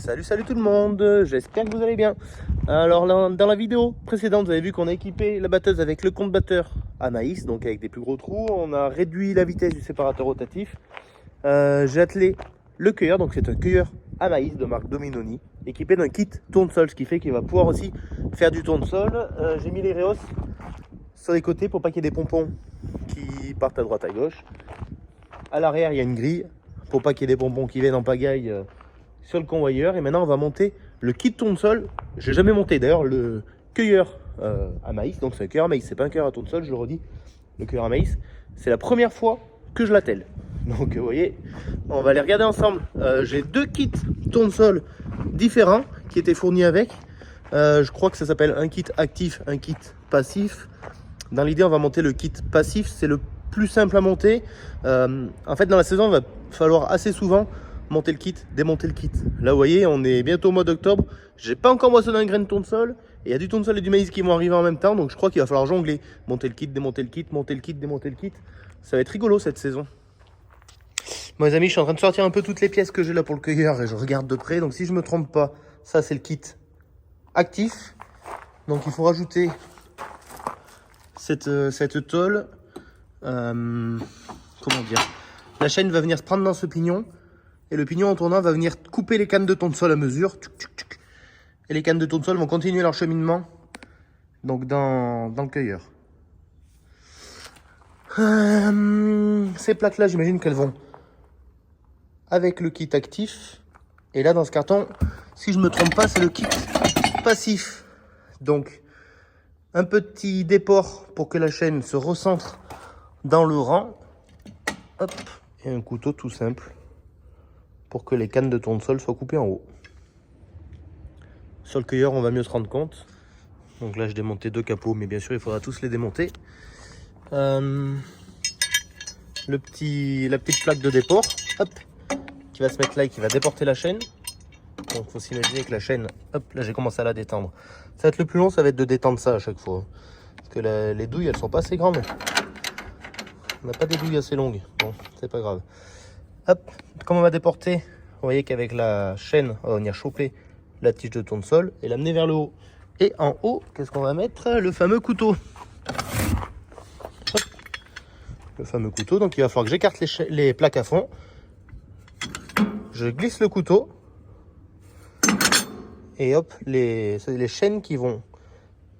Salut tout le monde, j'espère que vous allez bien. Alors dans la vidéo précédente, vous avez vu qu'on a équipé la batteuse avec le compte batteur à maïs, donc avec des plus gros trous. On a réduit la vitesse du séparateur rotatif. J'ai attelé le cueilleur, donc c'est un cueilleur à maïs de marque Dominoni, équipé d'un kit tournesol, ce qui fait qu'il va pouvoir aussi faire du tournesol. J'ai mis les réos sur les côtés pour pas qu'il y ait des pompons qui partent à droite à gauche. À l'arrière, il y a une grille pour pas qu'il y ait des pompons qui viennent en pagaille sur le convoyeur. Et maintenant on va monter le kit tournesol. J'ai jamais monté d'ailleurs le cueilleur à maïs, donc c'est un cueilleur à maïs, c'est pas un cueilleur à tournesol, je le redis. Le cueilleur à maïs, c'est la première fois que je l'attelle. Donc vous voyez, on va les regarder ensemble. J'ai deux kits tournesol différents qui étaient fournis avec. Je crois que ça s'appelle un kit actif, un kit passif. Dans l'idée, on va monter le kit passif, c'est le plus simple à monter. En fait, dans la saison, il va falloir assez souvent monter le kit, démonter le kit. Là, vous voyez, on est bientôt au mois d'octobre. J'ai pas encore moissonné un grain de tournesol. Et il y a du tournesol et du maïs qui vont arriver en même temps. Donc, je crois qu'il va falloir jongler. Monter le kit, démonter le kit, monter le kit, démonter le kit. Ça va être rigolo cette saison. Bon, les amis, je suis en train de sortir un peu toutes les pièces que j'ai là pour le cueilleur et je regarde de près. Donc, si je me trompe pas, ça, c'est le kit actif. Donc, il faut rajouter cette tôle. Comment dire, la chaîne va venir se prendre dans ce pignon et le pignon en tournant va venir couper les cannes de tournesol à mesure, et les cannes de tournesol vont continuer leur cheminement donc dans le cueilleur. Ces plaques là, j'imagine qu'elles vont avec le kit actif, et là dans ce carton, si je me trompe pas, c'est le kit passif. Donc un petit déport pour que la chaîne se recentre dans le rang. Hop, et un couteau tout simple pour que les cannes de tournesol soient coupées en haut. Sur le cueilleur, on va mieux se rendre compte. Donc là, je démontais deux capots, mais bien sûr, il faudra tous les démonter. La petite plaque de déport, hop, qui va se mettre là et qui va déporter la chaîne. Donc, il faut s'imaginer que la chaîne, hop, là, j'ai commencé à la détendre. Ça va être le plus long, ça va être de détendre ça à chaque fois. Parce que les douilles, elles sont pas assez grandes. On n'a pas des douilles assez longues. Bon, c'est pas grave. Hop, comme on va déporter, vous voyez qu'avec la chaîne, on va venir choper la tige de tournesol et l'amener vers le haut. Et en haut, qu'est-ce qu'on va mettre? Le fameux couteau. Hop. Le fameux couteau. Donc il va falloir que j'écarte les plaques à fond. Je glisse le couteau. Et hop, c'est les chaînes qui vont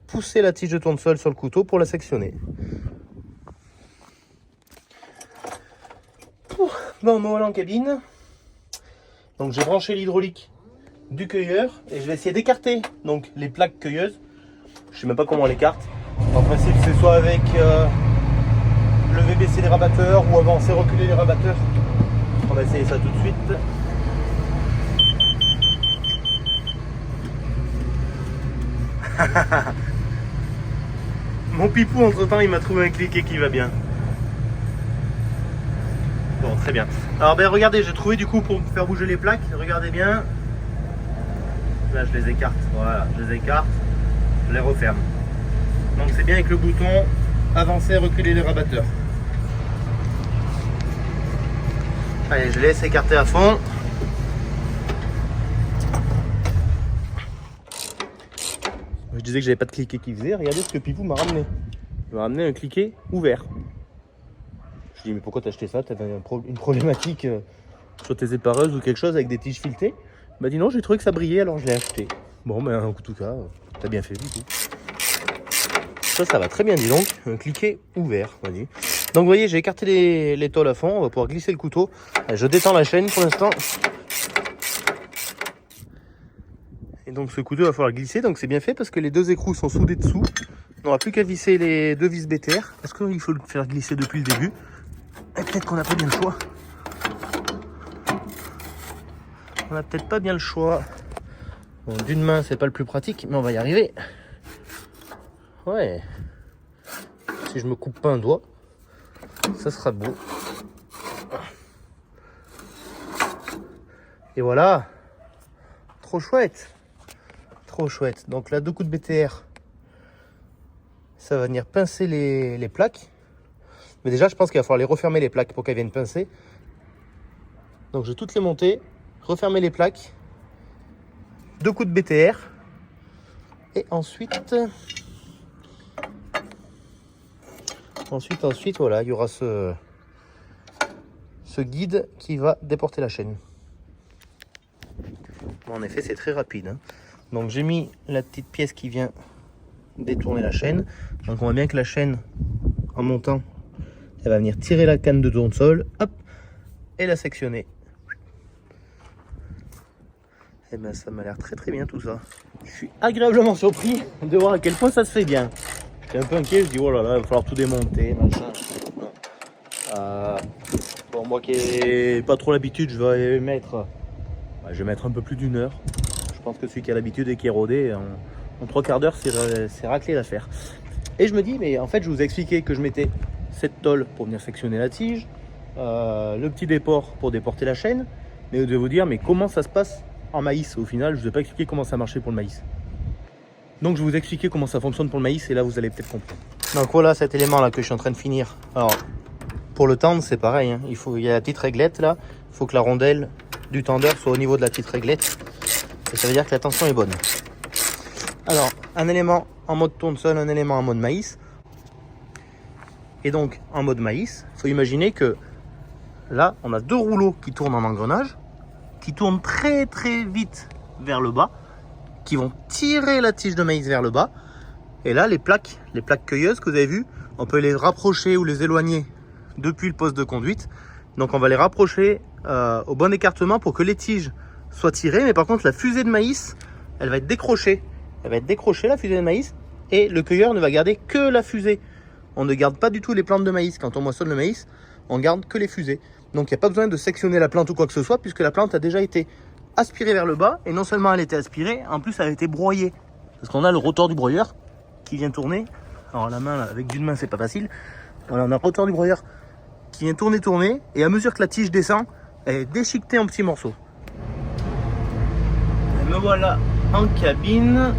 pousser la tige de tournesol sur le couteau pour la sectionner. Bon, me voilà en cabine. Donc j'ai branché l'hydraulique du cueilleur et je vais essayer d'écarter donc les plaques cueilleuses. Je sais même pas comment on l'écarte. En principe, c'est soit avec lever baisser les rabatteurs ou avancer reculer les rabatteurs. On va essayer ça tout de suite. Mon pipou entre temps il m'a trouvé un cliquet qui va bien. Bon, très bien. Alors ben regardez, j'ai trouvé du coup pour faire bouger les plaques. Regardez bien. Là je les écarte. Voilà, je les écarte. Je les referme. Donc c'est bien avec le bouton avancer, reculer les rabatteurs. Allez, je laisse écarter à fond. Je disais que j'avais pas de cliquet qui faisait. Regardez ce que Pipou m'a ramené. Il m'a ramené un cliquet ouvert. Je dis mais pourquoi t'as acheté ça? T'avais une problématique sur tes épareuses ou quelque chose avec des tiges filetées? Il m'a dit non, j'ai trouvé que ça brillait alors je l'ai acheté. Bon ben en tout cas, t'as bien fait du coup. Ça va très bien dis donc. Un cliquet ouvert, vas-y. Donc vous voyez, j'ai écarté les tôles à fond. On va pouvoir glisser le couteau. Je détends la chaîne pour l'instant. Et donc ce couteau va falloir glisser. Donc c'est bien fait parce que les deux écrous sont soudés dessous. On n'aura plus qu'à visser les deux vis BTR. Parce qu'il faut le faire glisser depuis le début. Et peut-être qu'on n'a pas bien le choix. On n'a peut-être pas bien le choix. Bon, d'une main, c'est pas le plus pratique, mais on va y arriver. Ouais. Si je me coupe pas un doigt, ça sera beau. Et voilà. Trop chouette. Trop chouette. Donc là, deux coups de BTR. Ça va venir pincer les plaques. Mais déjà, je pense qu'il va falloir les refermer les plaques pour qu'elles viennent pincer. Donc je vais toutes les monter, refermer les plaques 2 coups de BTR. Et ensuite, voilà, il y aura ce guide qui va déporter la chaîne. Bon, en effet, c'est très rapide, hein. Donc j'ai mis la petite pièce qui vient détourner la chaîne. Donc on voit bien que la chaîne, en montant, elle va venir tirer la canne de tournesol, hop, et la sectionner. Et bien ça m'a l'air très très bien tout ça. Je suis agréablement surpris de voir à quel point ça se fait bien. J'étais un peu inquiet, je dis oh là là, il va falloir tout démonter, machin. Bon, moi qui n'ai pas trop l'habitude, je vais mettre un peu plus d'1 heure. Je pense que celui qui a l'habitude et qui est rodé, en 3 quarts d'heure, c'est raclé l'affaire. Et je me dis, mais en fait, je vous ai expliqué que je mettais cette tôle pour venir sectionner la tige, le petit déport pour déporter la chaîne, mais je vais vous dire, mais comment ça se passe en maïs au final? Je ne vous ai pas expliqué comment ça marchait pour le maïs. Donc je vais vous expliquer comment ça fonctionne pour le maïs et là vous allez peut-être comprendre. Donc voilà cet élément là que je suis en train de finir. Alors pour le tendre c'est pareil, hein. Il y a la petite réglette là, il faut que la rondelle du tendeur soit au niveau de la petite réglette. Et ça veut dire que la tension est bonne. Alors un élément en mode tournesol, un élément en mode maïs. Et donc en mode maïs, il faut imaginer que là on a 2 rouleaux qui tournent en engrenage, qui tournent très très vite vers le bas, qui vont tirer la tige de maïs vers le bas. Et là les plaques cueilleuses que vous avez vues, on peut les rapprocher ou les éloigner depuis le poste de conduite. Donc on va les rapprocher au bon écartement pour que les tiges soient tirées, mais par contre la fusée de maïs elle va être décrochée. Elle va être décrochée la fusée de maïs et le cueilleur ne va garder que la fusée. On ne garde pas du tout les plantes de maïs. Quand on moissonne le maïs, on garde que les fusées. Donc il n'y a pas besoin de sectionner la plante ou quoi que ce soit, puisque la plante a déjà été aspirée vers le bas. Et non seulement elle a été aspirée, en plus elle a été broyée. Parce qu'on a le rotor du broyeur qui vient tourner. Alors la main, là, avec d'une main, c'est pas facile. Voilà, on a le rotor du broyeur qui vient tourner. Et à mesure que la tige descend, elle est déchiquetée en petits morceaux. Et me voilà en cabine.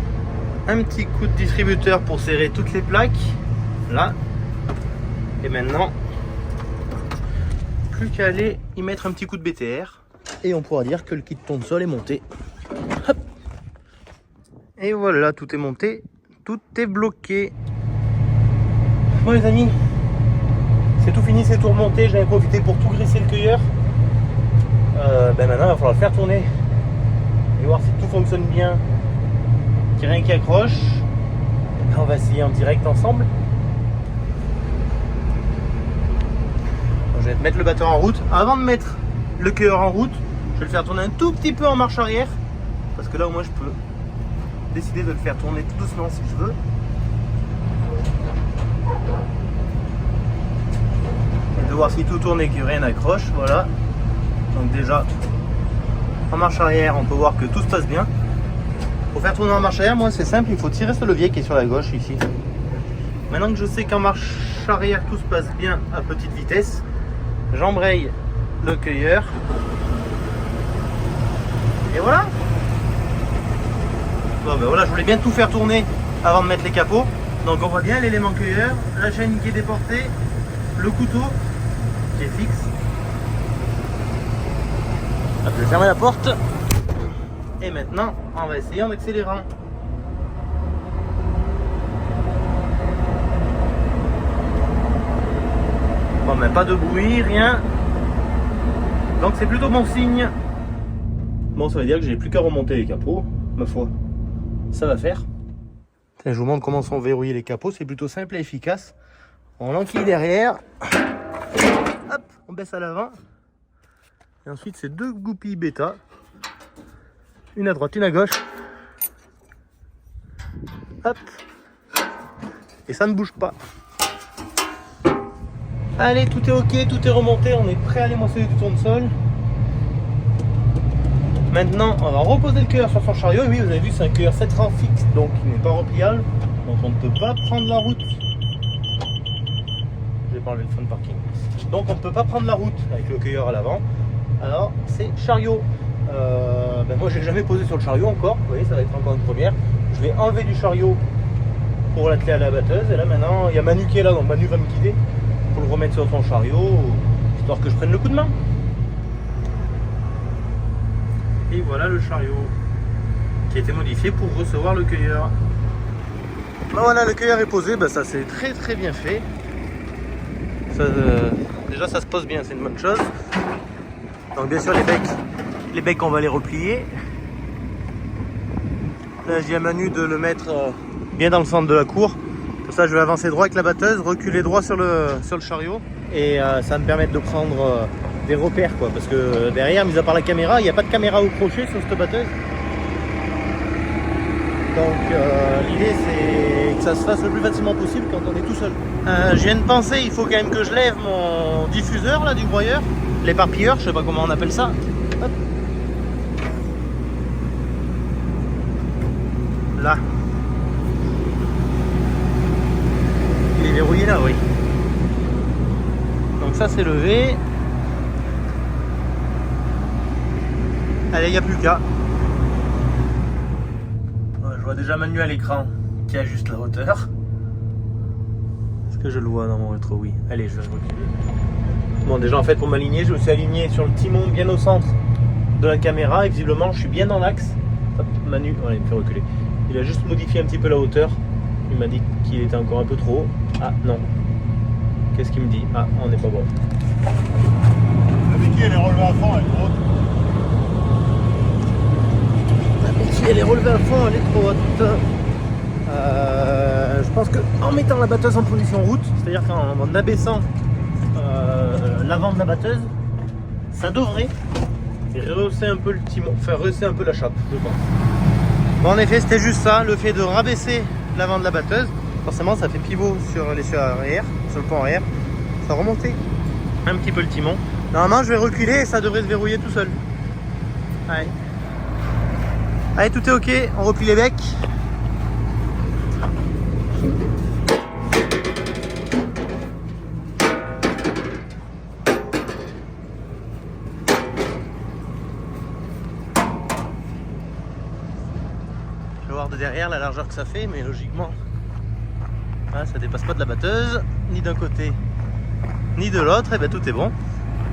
Un petit coup de distributeur pour serrer toutes les plaques. Là. Et maintenant, plus qu'à aller y mettre un petit coup de BTR et on pourra dire que le kit tournesol est monté. Hop. Et voilà, tout est monté, tout est bloqué. Bon les amis, c'est tout fini, c'est tout remonté. J'en ai profité pour tout graisser le cueilleur. Maintenant il va falloir le faire tourner et voir si tout fonctionne bien, qu'il n'y a rien qui accroche. On va essayer en direct ensemble. Je vais mettre le batteur en route. Avant de mettre le cueilleur en route, je vais le faire tourner un tout petit peu en marche arrière. Parce que là au moins je peux décider de le faire tourner tout doucement si je veux. Et de voir si tout tourne et que rien n'accroche. Voilà. Donc déjà, en marche arrière, on peut voir que tout se passe bien. Pour faire tourner en marche arrière, moi c'est simple, il faut tirer ce levier qui est sur la gauche ici. Maintenant que je sais qu'en marche arrière tout se passe bien à petite vitesse, j'embraye le cueilleur et voilà. Bon ben voilà, je voulais bien tout faire tourner avant de mettre les capots. Donc on voit bien l'élément cueilleur, la chaîne qui est déportée, le couteau qui est fixe. Hop, je vais fermer la porte et maintenant on va essayer en accélérant. Bon mais pas de bruit, rien. Donc c'est plutôt bon signe. Bon, ça veut dire que j'ai plus qu'à remonter les capots, ma foi. Ça va faire. Je vous montre comment sont verrouillés les capots, c'est plutôt simple et efficace. On l'enquille derrière. Hop, on baisse à l'avant. Et ensuite c'est 2 goupilles bêta. Une à droite, une à gauche. Hop. Et ça ne bouge pas. Allez, tout est ok, tout est remonté, on est prêt à aller moissonner du tournesol. Maintenant, on va reposer le cueilleur sur son chariot. Et oui, vous avez vu, c'est un cueilleur 7 rangs fixe, donc il n'est pas repliable. Donc on ne peut pas prendre la route. Je vais pas enlever le frein de parking. Donc on ne peut pas prendre la route avec le cueilleur à l'avant. Alors, c'est chariot. Moi, je l'ai jamais posé sur le chariot encore. Vous voyez, ça va être encore une première. Je vais enlever du chariot pour l'atteler à la batteuse. Et là, maintenant, il y a Manu qui est là, donc Manu va me guider pour le remettre sur son chariot, histoire que je prenne le coup de main. Et voilà le chariot. qui a été modifié pour recevoir le cueilleur. Ben voilà, le cueilleur est posé, ben ça c'est très bien fait. Ça, déjà ça se pose bien, c'est une bonne chose. Donc bien sûr les becs on va les replier. Là je dis à Manu de le mettre bien dans le centre de la cour. Pour ça je vais avancer droit avec la batteuse, reculer droit sur le chariot. Et ça va me permettre de prendre des repères quoi. Parce que derrière, mis à part la caméra, il n'y a pas de caméra au crochet sur cette batteuse. Donc l'idée c'est que ça se fasse le plus facilement possible quand on est tout seul. Je viens de penser, il faut quand même que je lève mon diffuseur là du broyeur, l'éparpilleur, je sais pas comment on appelle ça. Hop. Là. Il est verrouillé là, oui. Donc ça c'est levé. Allez, il n'y a plus qu'à. Je vois déjà Manu à l'écran qui ajuste la hauteur. Est-ce que je le vois dans mon rétro? Oui. Allez, je vais reculer. Bon, déjà en fait pour m'aligner, je me suis aligné sur le timon bien au centre de la caméra et visiblement je suis bien dans l'axe. Hop, Manu, voilà, il me fait reculer. Il a juste modifié un petit peu la hauteur. Il m'a dit qu'il était encore un peu trop haut. Ah non. Qu'est-ce qu'il me dit? Ah, on n'est pas bon. La béquille elle est relevée à fond, elle est haute. Si elle est relevée à fond, elle est trop haute. Je pense qu'en mettant la batteuse en position route, c'est-à-dire qu'en abaissant l'avant de la batteuse, ça devrait rehausser un peu le timon, enfin rehausser un peu la chape, je pense. Bon, en effet, c'était juste ça, le fait de rabaisser l'avant de la batteuse. Forcément, ça fait pivot sur l'essieu arrière, sur le pont arrière. Ça remontait un petit peu le timon. Normalement, je vais reculer et ça devrait se verrouiller tout seul. Allez. Allez, tout est ok, on replie les becs. Je vais voir de derrière la largeur que ça fait, mais logiquement, ça dépasse pas de la batteuse, ni d'un côté, ni de l'autre, et bien tout est bon.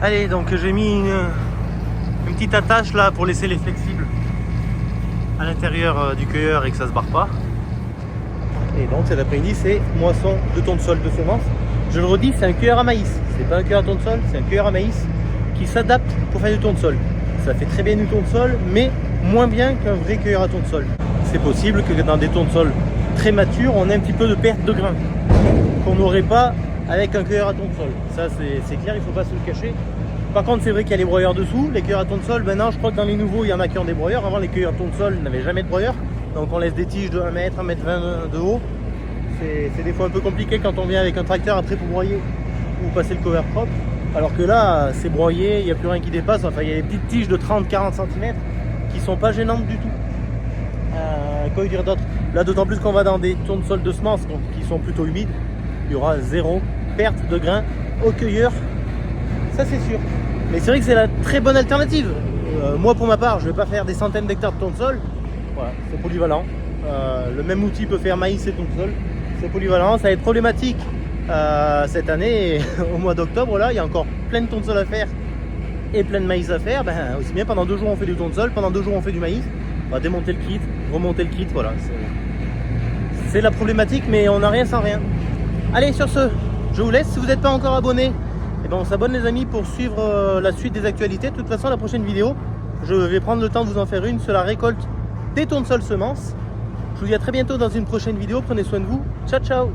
Allez, donc j'ai mis une petite attache là pour laisser les flexibles à l'intérieur du cueilleur et que ça se barre pas. Et donc cet après-midi c'est moisson de tournesol de semences. Je le redis, c'est un cueilleur à maïs, c'est pas un cueilleur à tournesol, c'est un cueilleur à maïs qui s'adapte pour faire du tournesol. Ça fait très bien du tournesol, mais moins bien qu'un vrai cueilleur à tournesol. C'est possible que dans des tournesols très matures, on ait un petit peu de perte de grain qu'on n'aurait pas avec un cueilleur à tournesol. Ça c'est clair, il faut pas se le cacher. Par contre, c'est vrai qu'il y a les broyeurs dessous, les cueilleurs à tournesol. Maintenant, je crois que dans les nouveaux, il y en a qui ont des broyeurs. Avant, les cueilleurs à tournesol n'avaient jamais de broyeur. Donc, on laisse des tiges de 1 mètre, 1 mètre 20 de haut. C'est des fois un peu compliqué quand on vient avec un tracteur après pour broyer ou passer le cover propre. Alors que là, c'est broyé, il n'y a plus rien qui dépasse. Enfin, il y a des petites tiges de 30-40 cm qui sont pas gênantes du tout. Quoi dire d'autre? Là, d'autant plus qu'on va dans des tournesols de semences qui sont plutôt humides. Il y aura zéro perte de grain au cueilleur. Ça, c'est sûr. Mais c'est vrai que c'est la très bonne alternative. Moi, pour ma part, je ne vais pas faire des centaines d'hectares de tournesol. Voilà, c'est polyvalent. Le même outil peut faire maïs et tournesol. C'est polyvalent. Ça va être problématique cette année. Au mois d'octobre, là, il y a encore plein de tournesol à faire et plein de maïs à faire. Ben, aussi bien pendant 2 jours, on fait du tournesol. Pendant 2 jours, on fait du maïs. On va démonter le kit, remonter le kit. Voilà. C'est la problématique, mais on n'a rien sans rien. Allez, sur ce, je vous laisse. Si vous n'êtes pas encore abonné, et ben on s'abonne les amis pour suivre la suite des actualités. De toute façon, la prochaine vidéo, je vais prendre le temps de vous en faire une sur la récolte des tournesols semences. Je vous dis à très bientôt dans une prochaine vidéo. Prenez soin de vous. Ciao, ciao.